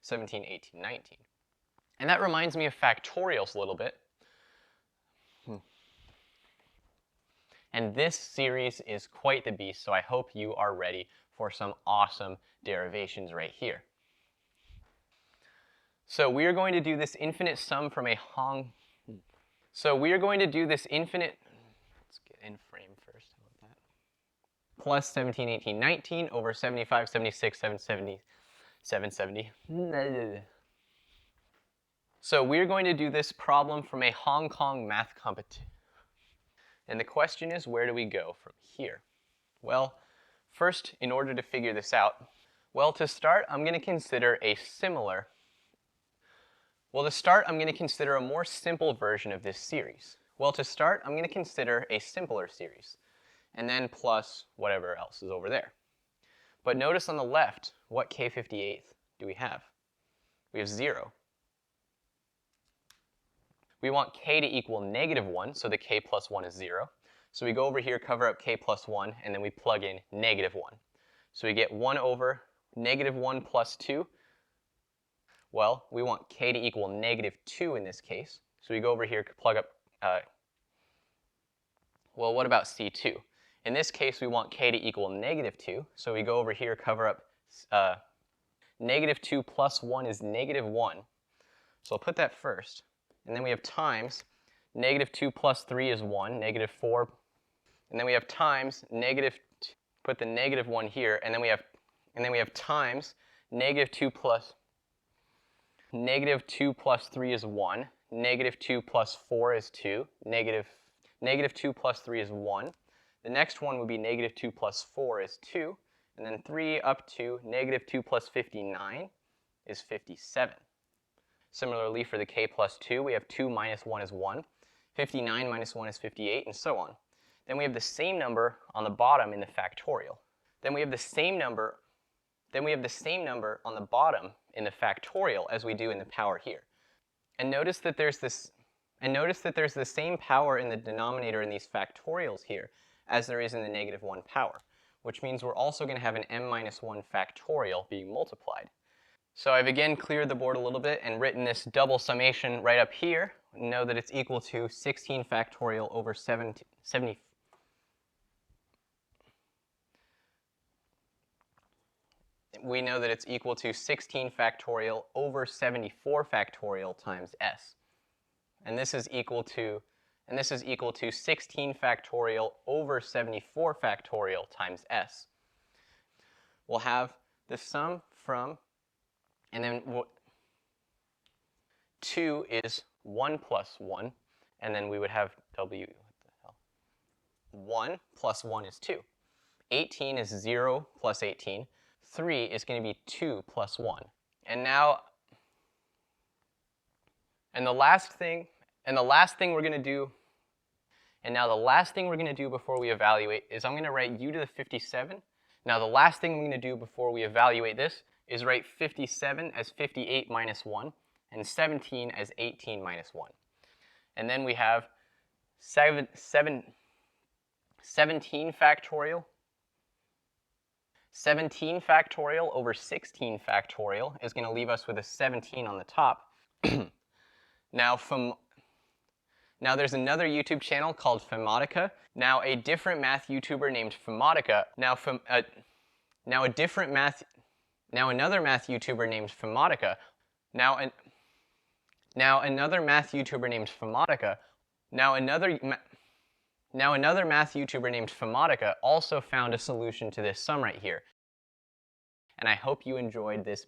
17, 18, 19. And that reminds me of factorials a little bit. And this series is quite the beast, so I hope you are ready for some awesome derivations right here. So we are going to do this infinite sum from a Let's get in frame first. How about that? Plus 17, 18, 19 over 75, 76, 770, 770. So we're going to do this problem from a Hong Kong math competition. And the question is, where do we go from here? Well, first, in order to figure this out, well, to start, I'm going to consider a more simple version of this series. Well, to start, I'm going to consider a simpler series, and then plus whatever else is over there. But notice on the left, what k58th do we have? We have 0. We want k to equal -1, so the k plus 1 is 0. So we go over here, cover up k plus 1, and then we plug in -1. So we get 1 over -1 plus 2. Well, we want k to equal -2 in this case. So we go over here, plug up, well, what about C2? In this case, we want k to equal -2. So we go over here, cover up, -2 plus 1 is -1. So I'll put that first. And then we have times, -2 plus 3 is 1, -4. And then we have times, put the -1 here, and then we have times, -2 plus 3 is 1, -2 plus 4 is 2, -2 plus 3 is 1. The next one would be -2 plus 4 is 2, and then 3 up to -2 plus 59 is 57. Similarly, for the k plus 2, we have 2 minus 1 is 1, 59 minus 1 is 58, and so on. Then we have the same number on the bottom in the factorial. Then we have the same number on the bottom in the factorial as we do in the power here. And notice that there's the same power in the denominator in these factorials here as there is in the -1 power, which means we're also going to have an m-1 factorial being multiplied. So I've again cleared the board a little bit and written this double summation right up here. Know that it's equal to 16 factorial over 70. We know that it's equal to 16 factorial over 74 factorial times s. And this is equal to 16 factorial over 74 factorial times s. We'll have the sum from, and then 2 is 1 plus 1, and then we would have w, 1 plus 1 is 2. 18 is 0 plus 18. 3 is going to be 2 plus 1. And now, the last thing we're going to do before we evaluate is I'm going to write u to the 57. Now the last thing I'm going to do before we evaluate this is write 57 as 58 minus 1 and 17 as 18 minus 1. And then we have 17 factorial. 17 factorial over 16 factorial is going to leave us with a 17 on the top. Now there's another YouTube channel called Fematica. Now a different math YouTuber named Fematica. Another math YouTuber named Fematica. Another math YouTuber named Fematica also found a solution to this sum right here. And I hope you enjoyed this